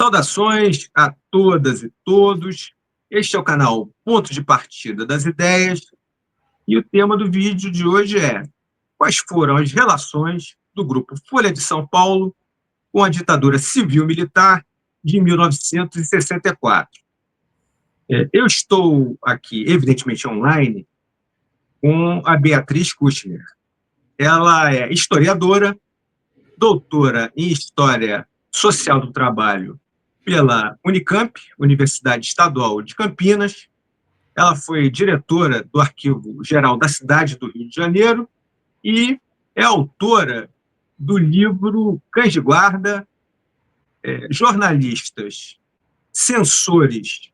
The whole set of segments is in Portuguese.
Saudações a todas e todos. Este é o canal Ponto de Partida das Ideias e o tema do vídeo de hoje é: quais foram as relações do Grupo Folha de São Paulo com a ditadura civil-militar de 1964? Eu estou aqui, evidentemente, online, com a Beatriz Kushner. Ela é historiadora, doutora em História Social do Trabalho pela Unicamp, Universidade Estadual de Campinas. Ela foi diretora do Arquivo Geral da Cidade do Rio de Janeiro e é autora do livro Cães de Guarda, Jornalistas, Censores,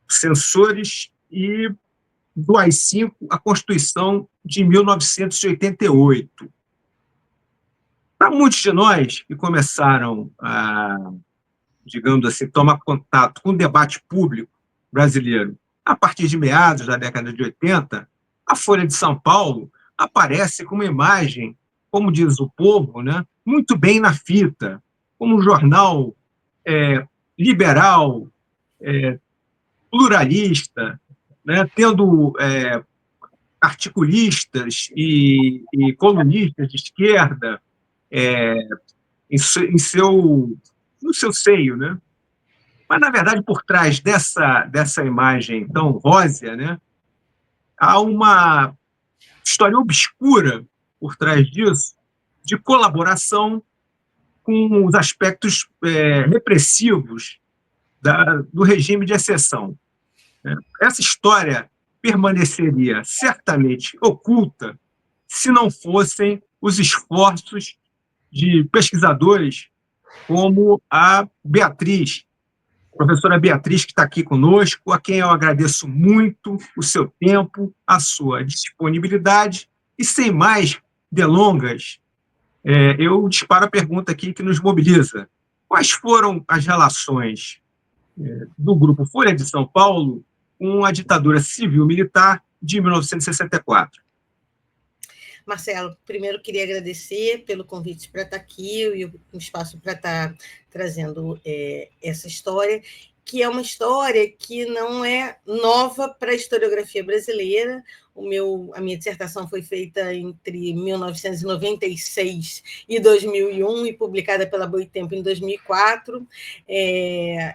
Censores e do AI-5, a Constituição de 1988. Para muitos de nós que começaram a, digamos assim, tomar contato com o debate público brasileiro a partir de meados da década de 80, a Folha de São Paulo aparece com uma imagem, como diz o povo, né, muito bem na fita, como um jornal liberal, pluralista, né, tendo articulistas e colunistas de esquerda no seu seio, né? Mas, na verdade, por trás dessa imagem tão rósea, né, há uma história obscura por trás disso, de colaboração com os aspectos repressivos do regime de exceção. Essa história permaneceria certamente oculta se não fossem os esforços de pesquisadores como a Beatriz, professora Beatriz, que está aqui conosco, a quem eu agradeço muito o seu tempo, a sua disponibilidade. E, sem mais delongas, eu disparo a pergunta aqui que nos mobiliza. Quais foram as relações do Grupo Folha de São Paulo com a ditadura civil-militar de 1964? Marcelo, primeiro queria agradecer pelo convite para estar aqui e o espaço para estar trazendo essa história, que é uma história que não é nova para a historiografia brasileira. A minha dissertação foi feita entre 1996 e 2001 e publicada pela Boitempo em 2004.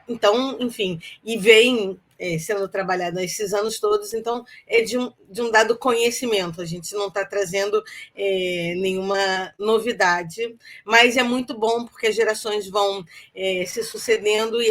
Então, enfim, e vem sendo trabalhada esses anos todos, então é de um dado conhecimento, a gente não está trazendo nenhuma novidade, mas é muito bom porque as gerações vão se sucedendo e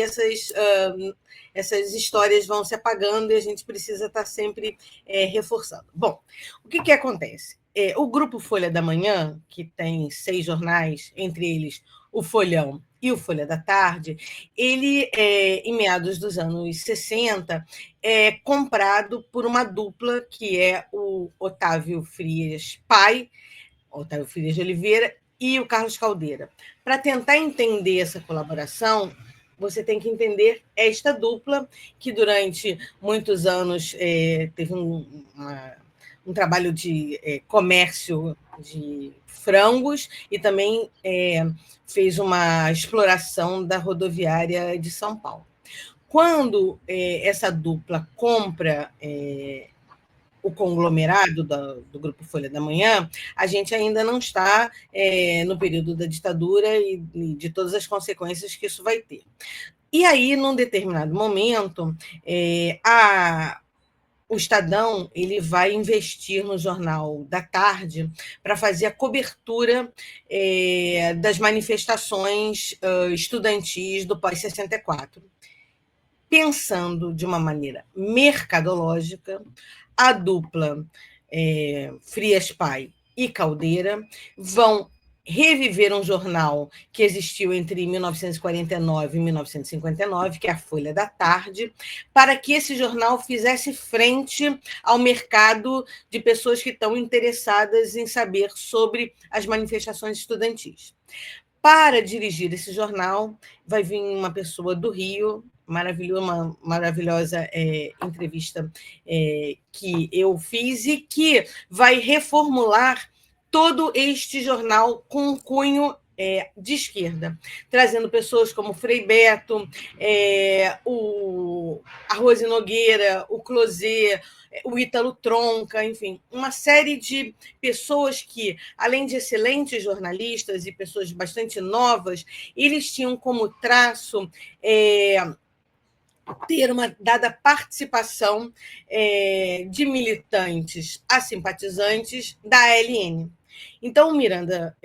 essas histórias vão se apagando e a gente precisa estar sempre reforçando. Bom, o que acontece? O Grupo Folha da Manhã, que tem 6 jornais, entre eles o Folhão e o Folha da Tarde, ele, em meados dos anos 60, é comprado por uma dupla, que é o Otávio Frias pai, Otávio Frias de Oliveira, e o Carlos Caldeira. Para tentar entender essa colaboração, você tem que entender esta dupla, que durante muitos anos teve um trabalho de comércio de frangos e também fez uma exploração da rodoviária de São Paulo. Quando essa dupla compra o conglomerado do Grupo Folha da Manhã, a gente ainda não está no período da ditadura e de todas as consequências que isso vai ter. E aí, num determinado momento, o Estadão ele vai investir no Jornal da Tarde para fazer a cobertura das manifestações estudantis do pós-64. Pensando de uma maneira mercadológica, a dupla Frias pai e Caldeira vão reviver um jornal que existiu entre 1949 e 1959, que é a Folha da Tarde, para que esse jornal fizesse frente ao mercado de pessoas que estão interessadas em saber sobre as manifestações estudantis. Para dirigir esse jornal, vai vir uma pessoa do Rio, uma maravilhosa entrevista que eu fiz e que vai reformular todo este jornal com um cunho de esquerda, trazendo pessoas como Frei Beto, a Rose Nogueira, o Closet, o Ítalo Tronca, enfim, uma série de pessoas que, além de excelentes jornalistas e pessoas bastante novas, eles tinham como traço ter uma dada participação de militantes a simpatizantes da ALN. Então, o Miranda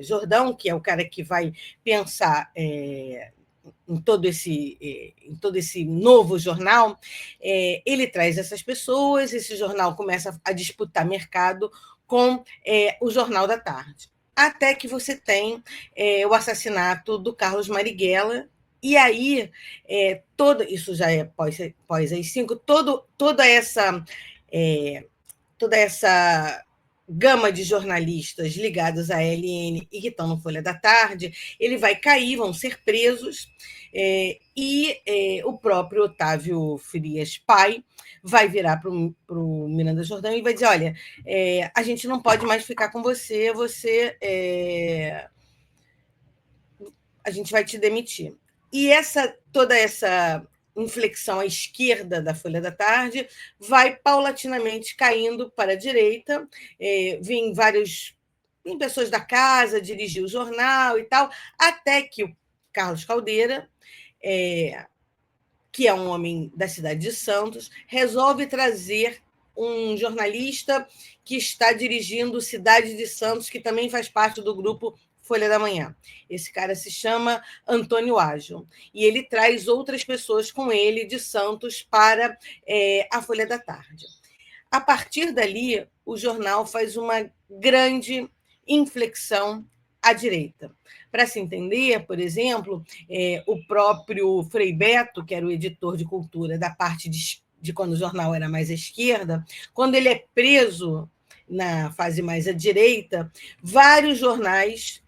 Jordão, que é o cara que vai pensar em todo esse novo jornal, ele traz essas pessoas, esse jornal começa a disputar mercado com o Jornal da Tarde. Até que você tem o assassinato do Carlos Marighella, e aí, isso já é pós AI-5, toda essa gama de jornalistas ligados à ALN e que estão no Folha da Tarde, ele vai cair, vão ser presos, e o próprio Otávio Frias, pai, vai virar para o Miranda Jordão e vai dizer, olha, a gente não pode mais ficar com você, a gente vai te demitir. E toda essa inflexão à esquerda da Folha da Tarde vai paulatinamente caindo para a direita, vem pessoas da casa dirigir o jornal e tal, até que o Carlos Caldeira, que é um homem da cidade de Santos, resolve trazer um jornalista que está dirigindo Cidade de Santos, que também faz parte do grupo Folha da Manhã. Esse cara se chama Antônio Ágil. E ele traz outras pessoas com ele de Santos para a Folha da Tarde. A partir dali, o jornal faz uma grande inflexão à direita. Para se entender, por exemplo, o próprio Frei Beto, que era o editor de cultura da parte de quando o jornal era mais à esquerda, quando ele é preso na fase mais à direita, vários jornais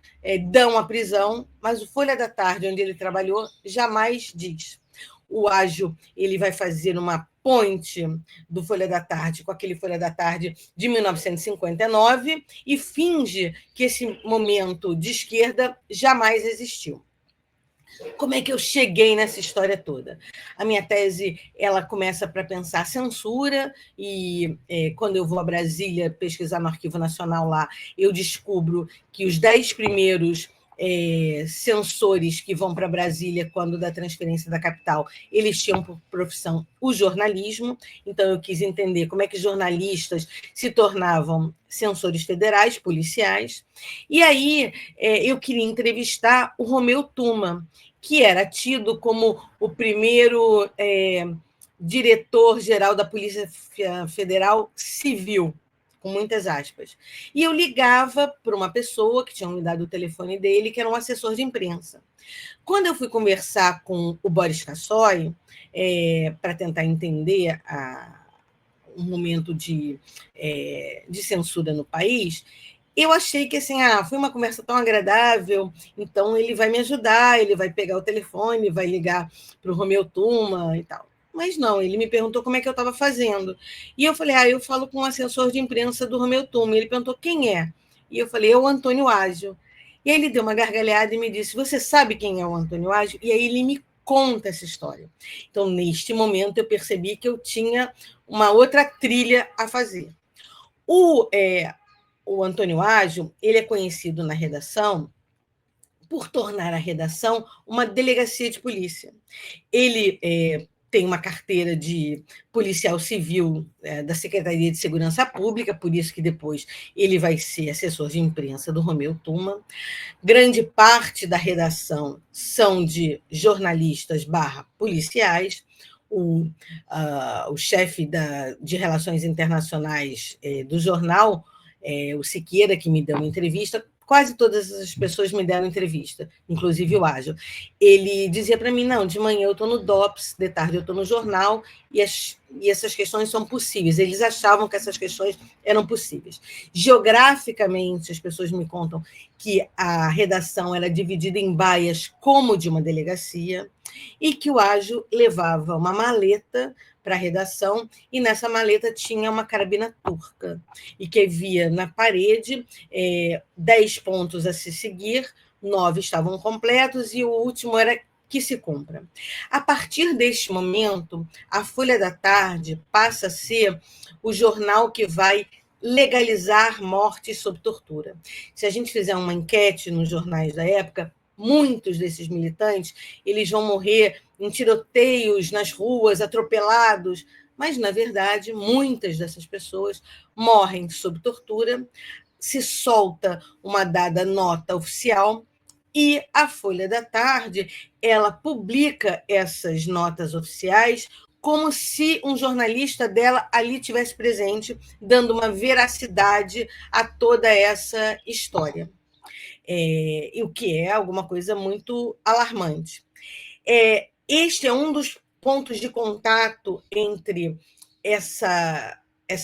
dão a prisão, mas o Folha da Tarde, onde ele trabalhou, jamais diz. O Ágil ele vai fazer uma ponte do Folha da Tarde com aquele Folha da Tarde de 1959 e finge que esse momento de esquerda jamais existiu. Como é que eu cheguei nessa história toda? A minha tese ela começa para pensar censura, e quando eu vou a Brasília pesquisar no Arquivo Nacional lá, eu descubro que os 10 primeiros censores que vão para Brasília quando da transferência da capital, eles tinham por profissão o jornalismo, então eu quis entender como é que jornalistas se tornavam censores federais, policiais, e aí eu queria entrevistar o Romeu Tuma, que era tido como o primeiro diretor-geral da Polícia Federal Civil, com muitas aspas. E eu ligava para uma pessoa que tinha me dado o telefone dele, que era um assessor de imprensa. Quando eu fui conversar com o Boris Casoy, para tentar entender um momento de censura no país, eu achei que assim, foi uma conversa tão agradável, então ele vai me ajudar, ele vai pegar o telefone, vai ligar para o Romeu Tuma e tal. Mas não, ele me perguntou como é que eu estava fazendo. E eu falei, eu falo com o assessor de imprensa do Romeu Tuma. Ele perguntou, quem é? E eu falei, é o Antônio Ágil. E aí ele deu uma gargalhada e me disse, você sabe quem é o Antônio Ágil? E aí ele me conta essa história. Então, neste momento, eu percebi que eu tinha uma outra trilha a fazer. O Antônio Ágil, ele é conhecido na redação por tornar a redação uma delegacia de polícia. Ele tem uma carteira de policial civil da Secretaria de Segurança Pública, por isso que depois ele vai ser assessor de imprensa do Romeu Tuma. Grande parte da redação são de jornalistas / policiais. O chefe de Relações Internacionais do jornal, o Siqueira, que me deu uma entrevista, quase todas as pessoas me deram entrevista, inclusive o Ágil. Ele dizia para mim, não, de manhã eu estou no DOPS, de tarde eu estou no jornal, e essas questões são possíveis. Eles achavam que essas questões eram possíveis. Geograficamente, as pessoas me contam que a redação era dividida em baias como de uma delegacia, e que o ágio levava uma maleta para a redação, e nessa maleta tinha uma carabina turca, e que havia na parede 10 pontos a se seguir, 9 estavam completos, e o último era que se cumpra. A partir deste momento, a Folha da Tarde passa a ser o jornal que vai legalizar mortes sob tortura. Se a gente fizer uma enquete nos jornais da época, muitos desses militantes eles vão morrer em tiroteios nas ruas, atropelados, mas, na verdade, muitas dessas pessoas morrem sob tortura, se solta uma dada nota oficial, e a Folha da Tarde ela publica essas notas oficiais como se um jornalista dela ali tivesse presente, dando uma veracidade a toda essa história. E o que é alguma coisa muito alarmante. Este é um dos pontos de contato entre essa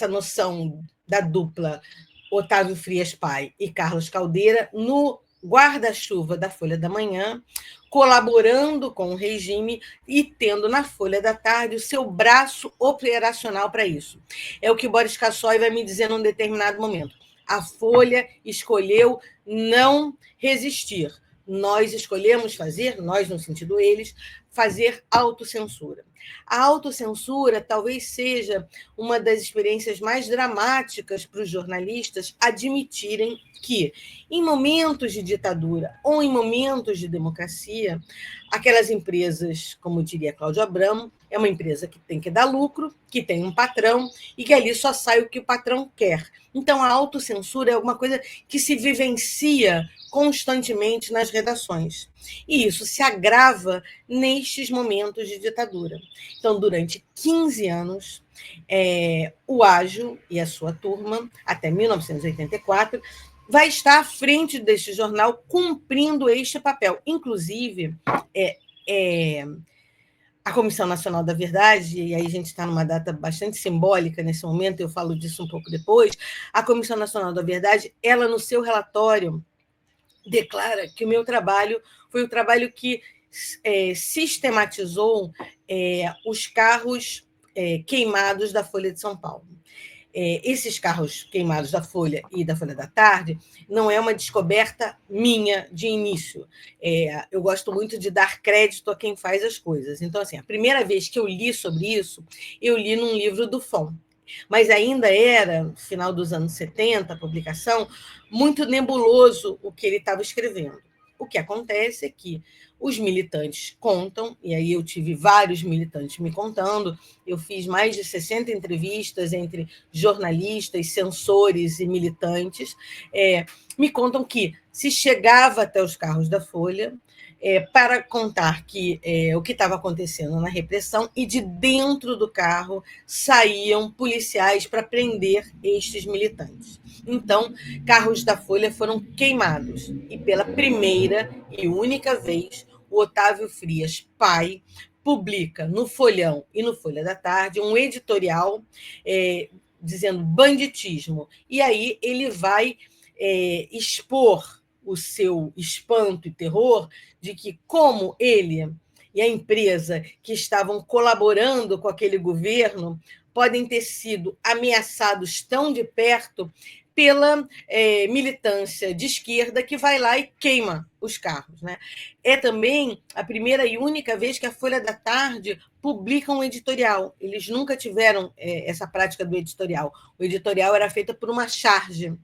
noção da dupla Otávio Frias Pai e Carlos Caldeira no guarda-chuva da Folha da Manhã, colaborando com o regime e tendo na Folha da Tarde o seu braço operacional para isso. É o que Boris Casoy vai me dizer num determinado momento. A Folha escolheu não resistir. Nós escolhemos fazer, nós no sentido eles, fazer autocensura. A autocensura talvez seja uma das experiências mais dramáticas para os jornalistas admitirem que, em momentos de ditadura ou em momentos de democracia, aquelas empresas, como diria Cláudio Abramo, é uma empresa que tem que dar lucro, que tem um patrão e que ali só sai o que o patrão quer. Então, a autocensura é alguma coisa que se vivencia constantemente nas redações. E isso se agrava nestes momentos de ditadura. Então, durante 15 anos, o Ágio e a sua turma, até 1984, vai estar à frente deste jornal cumprindo este papel. Inclusive, a Comissão Nacional da Verdade, e aí a gente está numa data bastante simbólica nesse momento, eu falo disso um pouco depois, a Comissão Nacional da Verdade, ela no seu relatório declara que o meu trabalho foi o trabalho que sistematizou os carros queimados da Folha de São Paulo. Esses carros queimados da Folha e da Folha da Tarde não é uma descoberta minha de início. Eu gosto muito de dar crédito a quem faz as coisas. Então, assim, a primeira vez que eu li sobre isso, eu li num livro do Fon. Mas ainda era, no final dos anos 70, a publicação, muito nebuloso o que ele estava escrevendo. O que acontece é que os militantes contam, e aí eu tive vários militantes me contando, eu fiz mais de 60 entrevistas entre jornalistas, censores e militantes, me contam que se chegava até os carros da Folha para contar o que estava acontecendo na repressão, e de dentro do carro saíam policiais para prender estes militantes. Então, carros da Folha foram queimados, e pela primeira e única vez, o Otávio Frias Pai publica no Folhão e no Folha da Tarde um editorial dizendo banditismo, e aí ele vai expor o seu espanto e terror de que, como ele e a empresa que estavam colaborando com aquele governo podem ter sido ameaçados tão de perto pela militância de esquerda que vai lá e queima os carros. Né? É também a primeira e única vez que a Folha da Tarde publica um editorial. Eles nunca tiveram essa prática do editorial. O editorial era feito por uma charge,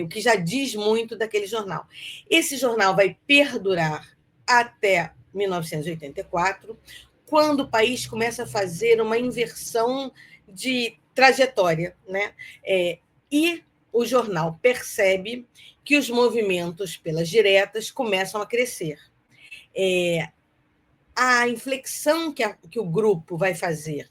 o que já diz muito daquele jornal. Esse jornal vai perdurar até 1984, quando o país começa a fazer uma inversão de trajetória, né? E o jornal percebe que os movimentos pelas diretas começam a crescer. A inflexão que o grupo vai fazer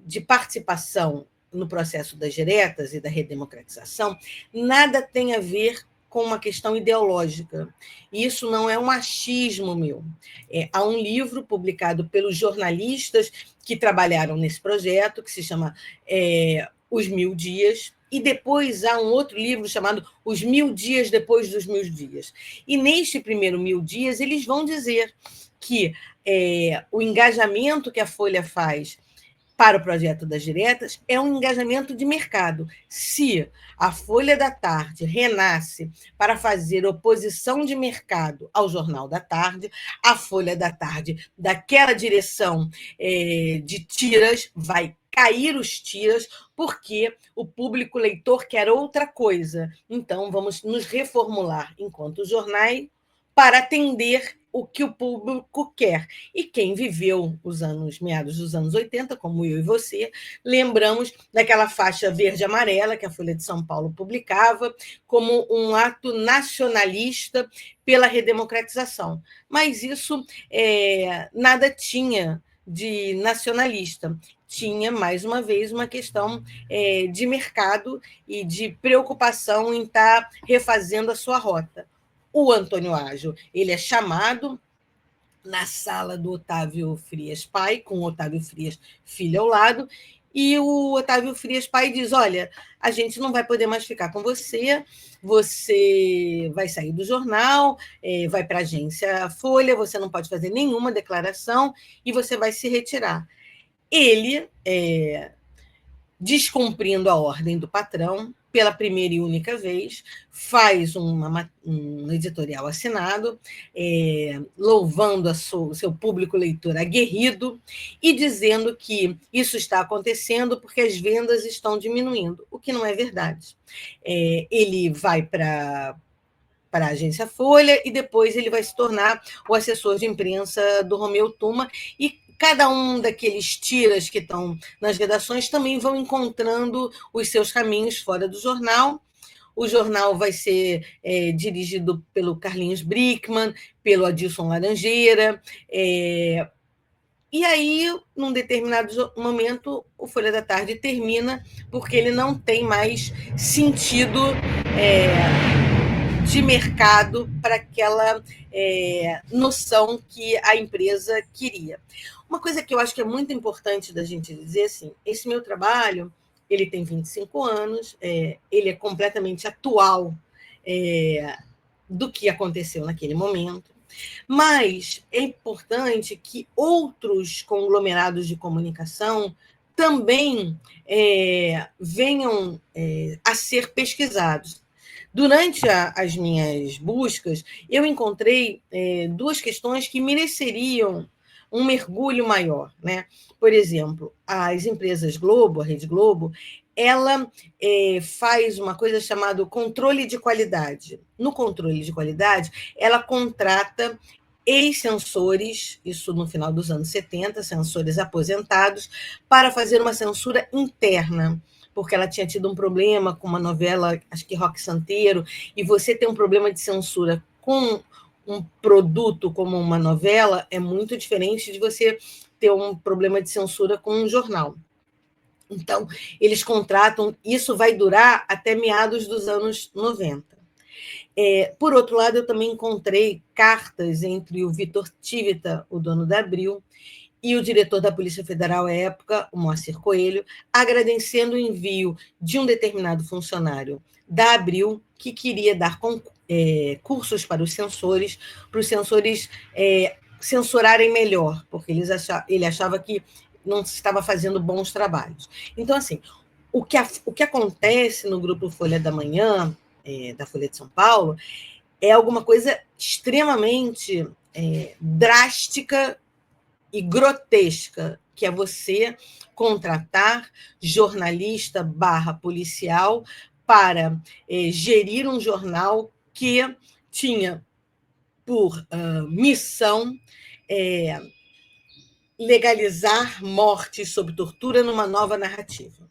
de participação no processo das diretas e da redemocratização nada tem a ver com uma questão ideológica. Isso não é um achismo meu. Há um livro publicado pelos jornalistas que trabalharam nesse projeto, que se chama Os 1000 Dias, e depois há um outro livro chamado Os 1000 Dias Depois dos 1000 Dias. E neste primeiro 1000 dias, eles vão dizer que o engajamento que a Folha faz para o projeto das diretas é um engajamento de mercado. Se a Folha da Tarde renasce para fazer oposição de mercado ao Jornal da Tarde, a Folha da Tarde, daquela direção de tiras, vai cair os tiras, porque o público leitor quer outra coisa. Então, vamos nos reformular enquanto jornais para atender o que o público quer. E quem viveu os meados dos anos 80, como eu e você, lembramos daquela faixa verde e amarela que a Folha de São Paulo publicava como um ato nacionalista pela redemocratização. Mas isso nada tinha de nacionalista. Tinha, mais uma vez, uma questão de mercado e de preocupação em estar refazendo a sua rota. O Antônio Ágio, ele é chamado na sala do Otávio Frias pai, com o Otávio Frias filho ao lado, e o Otávio Frias pai diz: olha, a gente não vai poder mais ficar com você, você vai sair do jornal, vai para a agência Folha, você não pode fazer nenhuma declaração e você vai se retirar. Ele, descumprindo a ordem do patrão, pela primeira e única vez, faz um editorial assinado, louvando o seu público leitor aguerrido e dizendo que isso está acontecendo porque as vendas estão diminuindo, o que não é verdade. Ele vai para a agência Folha e depois ele vai se tornar o assessor de imprensa do Romeu Tuma, e cada um daqueles tiras que estão nas redações também vão encontrando os seus caminhos fora do jornal. O jornal vai ser dirigido pelo Carlinhos Brickman, pelo Adilson Laranjeira, e aí, num determinado momento, o Folha da Tarde termina porque ele não tem mais sentido de mercado para aquela noção que a empresa queria. Uma coisa que eu acho que é muito importante da gente dizer, assim, esse meu trabalho, ele tem 25 anos, ele é completamente atual do que aconteceu naquele momento, mas é importante que outros conglomerados de comunicação também venham a ser pesquisados. Durante as minhas buscas, eu encontrei duas questões que mereceriam um mergulho maior, né? Por exemplo, as empresas Globo, a Rede Globo, ela faz uma coisa chamada controle de qualidade. No controle de qualidade, ela contrata ex-censores, isso no final dos anos 70, censores aposentados, para fazer uma censura interna, porque ela tinha tido um problema com uma novela, acho que Roque Santeiro, e você tem um problema de censura com um produto como uma novela é muito diferente de você ter um problema de censura com um jornal. Então, eles contratam, isso vai durar até meados dos anos 90. Por outro lado, eu também encontrei cartas entre o Vitor Tivita, o dono da Abril, e o diretor da Polícia Federal à época, o Moacir Coelho, agradecendo o envio de um determinado funcionário da Abril que queria dar cursos para os censores censurarem melhor, porque ele achava que não estava fazendo bons trabalhos. Então, assim, o que acontece no Grupo Folha da Manhã, da Folha de São Paulo, é alguma coisa extremamente drástica e grotesca, que é você contratar jornalista / policial para gerir um jornal que tinha por missão legalizar mortes sob tortura numa nova narrativa.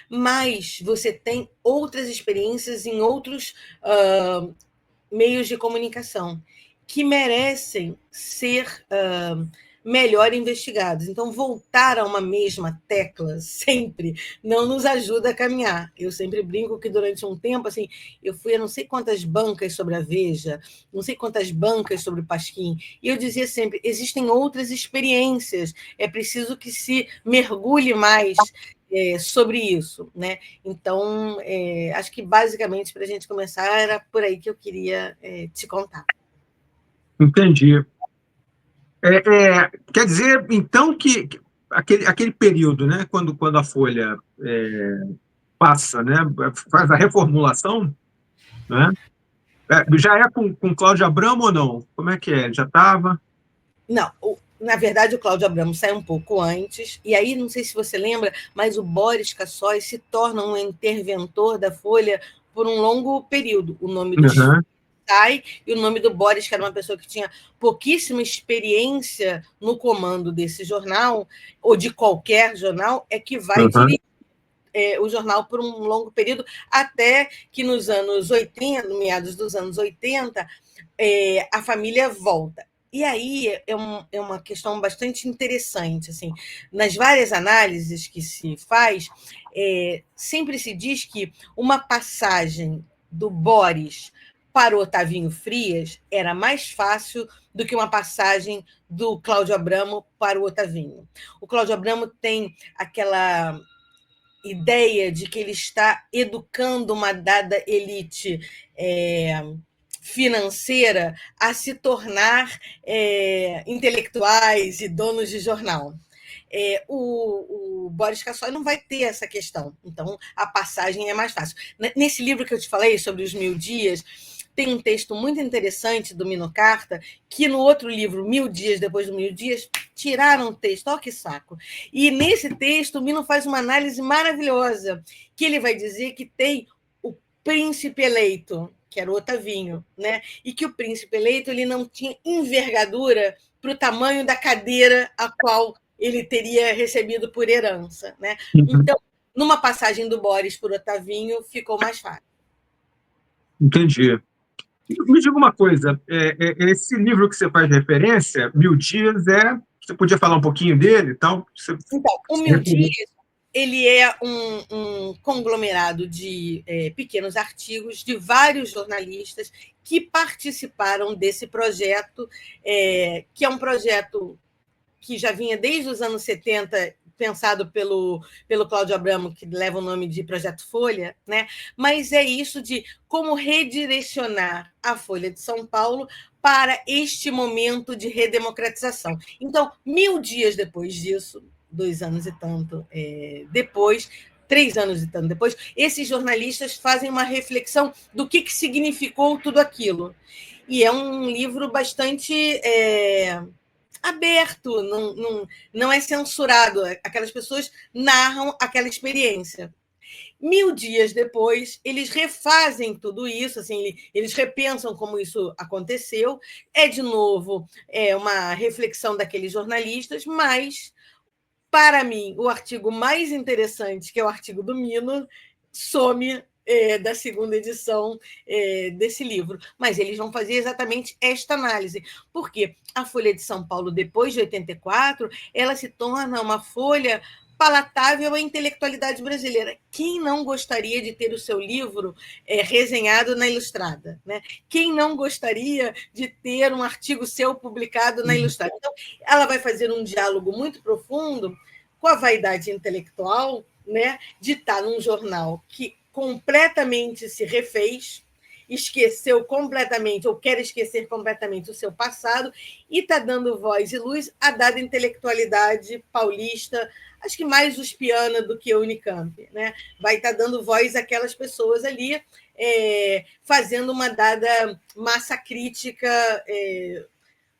Mas você tem outras experiências em outros meios de comunicação que merecem ser melhor investigados. Então, voltar a uma mesma tecla sempre não nos ajuda a caminhar. Eu sempre brinco que durante um tempo, assim, eu fui a não sei quantas bancas sobre a Veja, não sei quantas bancas sobre o Pasquim, e eu dizia sempre, existem outras experiências, é preciso que se mergulhe mais sobre isso, né? Então, acho que basicamente para a gente começar era por aí que eu queria te contar. Entendi. Quer dizer, então, que aquele período, né, quando a Folha passa, né, faz a reformulação, né, já é com Cláudio Abramo ou não? Como é que é? Já estava? Não, na verdade, o Cláudio Abramo sai um pouco antes, e aí, não sei se você lembra, mas o Boris Casoy se torna um interventor da Folha por um longo período. O nome do Uhum. sai, e o nome do Boris, que era uma pessoa que tinha pouquíssima experiência no comando desse jornal, ou de qualquer jornal, é que vai Uhum. dirigir o jornal por um longo período, até que nos anos 80, no meados dos anos 80, a família volta. E aí é uma questão bastante interessante. Assim, nas várias análises que se faz, sempre se diz que uma passagem do Boris para o Otavinho Frias era mais fácil do que uma passagem do Cláudio Abramo para o Otavinho. O Cláudio Abramo tem aquela ideia de que ele está educando uma dada elite financeira a se tornar intelectuais e donos de jornal. O Boris Casoy não vai ter essa questão, então a passagem é mais fácil. Nesse livro que eu te falei sobre os 1000 dias, tem um texto muito interessante do Mino Carta, que no outro livro, 1000 dias depois do 1000 dias, tiraram o texto, olha que saco. E nesse texto, o Mino faz uma análise maravilhosa, que ele vai dizer que tem o príncipe eleito, que era o Otavinho, né? E que o príncipe eleito ele não tinha envergadura para o tamanho da cadeira a qual ele teria recebido por herança, né? Então, numa passagem do Boris por Otavinho, ficou mais fácil. Entendi. Me diga uma coisa, esse livro que você faz referência, 1000 dias, você podia falar um pouquinho dele e tal? Então, o 1000 dias ele é um conglomerado de pequenos artigos de vários jornalistas que participaram desse projeto, que é um projeto que já vinha desde os anos 70, pensado pelo Cláudio Abramo, que leva o nome de Projeto Folha, né? Mas é isso de como redirecionar a Folha de São Paulo para este momento de redemocratização. Então, 1000 dias depois disso, 2 anos e tanto depois, 3 anos e tanto depois, esses jornalistas fazem uma reflexão do que significou tudo aquilo. E é um livro bastante aberto, não é censurado. Aquelas pessoas narram aquela experiência. 1000 dias depois, eles refazem tudo isso, assim, eles repensam como isso aconteceu. É, de novo, uma reflexão daqueles jornalistas, mas, para mim, o artigo mais interessante, que é o artigo do Mino, some da segunda edição desse livro. Mas eles vão fazer exatamente esta análise, porque a Folha de São Paulo, depois de 84, ela se torna uma folha palatável à intelectualidade brasileira. Quem não gostaria de ter o seu livro resenhado na Ilustrada? Né? Quem não gostaria de ter um artigo seu publicado na Ilustrada? Então, ela vai fazer um diálogo muito profundo com a vaidade intelectual, né, de estar num jornal que completamente se refez, esqueceu completamente, ou quer esquecer completamente o seu passado, e está dando voz e luz à dada intelectualidade paulista, acho que mais uspiana do que a Unicamp. Né? Vai estar dando voz àquelas pessoas ali, fazendo uma dada massa crítica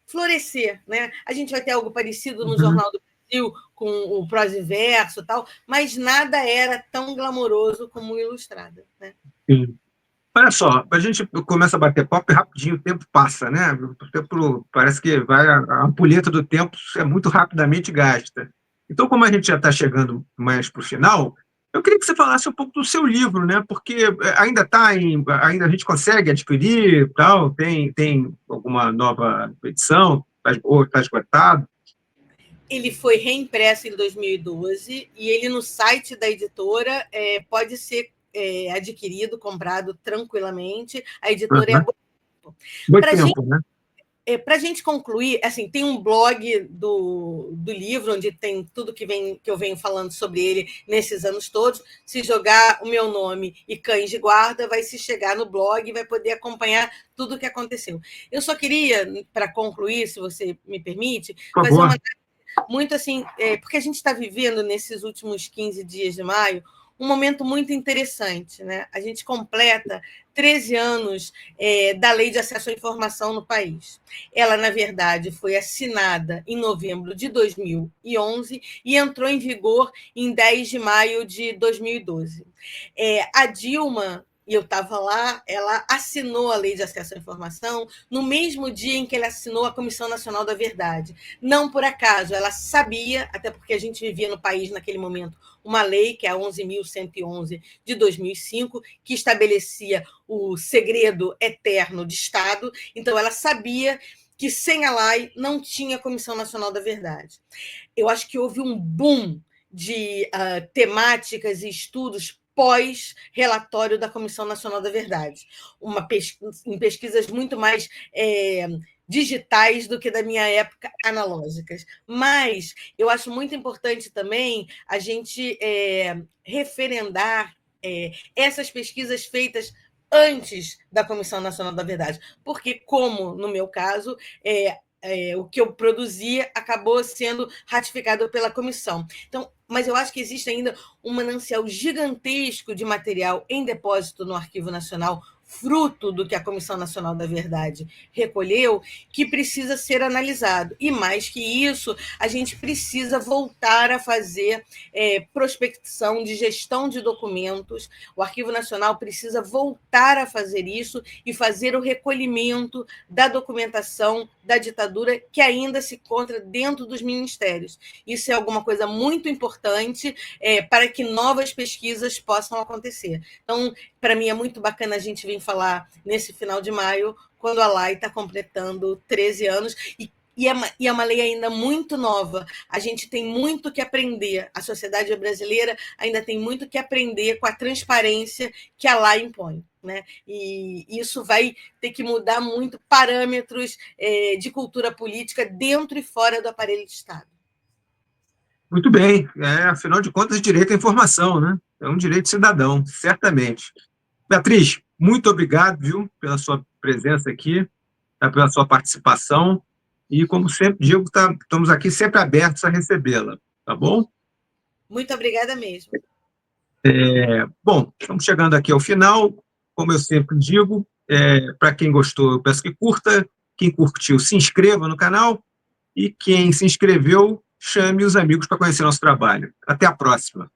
florescer. Né? A gente vai ter algo parecido no Jornal do Brasil, com o Prosa e Verso e tal, mas nada era tão glamouroso como o Ilustrada. Né? Sim. Olha só, a gente começa a bater papo e rapidinho o tempo passa, né? O tempo parece que a ampulheta do tempo é muito rapidamente gasta. Então, como a gente já está chegando mais para o final, eu queria que você falasse um pouco do seu livro, né? Porque ainda a gente consegue adquirir, tal, tem alguma nova edição, ou está esgotado? Ele foi reimpresso em 2012 e ele, no site da editora, pode ser adquirido, comprado tranquilamente. A editora é a Boitempo. Boitempo, né? Para a gente concluir, assim, tem um blog do livro, onde tem tudo que eu venho falando sobre ele nesses anos todos. Se jogar o meu nome e Cães de Guarda, vai se chegar no blog e vai poder acompanhar tudo o que aconteceu. Eu só queria, para concluir, se você me permite, fazer uma muito assim, porque a gente está vivendo nesses últimos 15 dias de maio um momento muito interessante, né? A gente completa 13 anos da Lei de Acesso à Informação no país. Ela, na verdade, foi assinada em novembro de 2011 e entrou em vigor em 10 de maio de 2012. A Dilma, e eu estava lá, ela assinou a Lei de Acesso à Informação no mesmo dia em que ela assinou a Comissão Nacional da Verdade. Não por acaso, ela sabia, até porque a gente vivia no país naquele momento, uma lei, que é a 11.111 de 2005, que estabelecia o segredo eterno de Estado. Então, ela sabia que sem a lei não tinha Comissão Nacional da Verdade. Eu acho que houve um boom de temáticas e estudos pós-relatório da Comissão Nacional da Verdade, em pesquisas muito mais digitais do que da minha época, analógicas. Mas eu acho muito importante também a gente referendar essas pesquisas feitas antes da Comissão Nacional da Verdade, porque, como no meu caso, o que eu produzia acabou sendo ratificado pela comissão. Então, mas eu acho que existe ainda um manancial gigantesco de material em depósito no Arquivo Nacional, fruto do que a Comissão Nacional da Verdade recolheu, que precisa ser analisado. E, mais que isso, a gente precisa voltar a fazer prospecção de gestão de documentos. O Arquivo Nacional precisa voltar a fazer isso e fazer o recolhimento da documentação da ditadura que ainda se encontra dentro dos ministérios. Isso é alguma coisa muito importante para que novas pesquisas possam acontecer. Então, para mim, é muito bacana a gente vir falar nesse final de maio, quando a lei está completando 13 anos, e é uma lei ainda muito nova. A gente tem muito que aprender. A sociedade brasileira ainda tem muito que aprender com a transparência que a lei impõe, né? E isso vai ter que mudar muito parâmetros de cultura política dentro e fora do aparelho de Estado. Muito bem. Afinal de contas, direito à informação, né? É um direito cidadão, certamente. Beatriz, muito obrigado, viu, pela sua presença aqui, pela sua participação. E, como sempre digo, estamos aqui sempre abertos a recebê-la, tá bom? Muito obrigada mesmo. Bom, estamos chegando aqui ao final. Como eu sempre digo, para quem gostou, eu peço que curta. Quem curtiu, se inscreva no canal. E quem se inscreveu, chame os amigos para conhecer nosso trabalho. Até a próxima.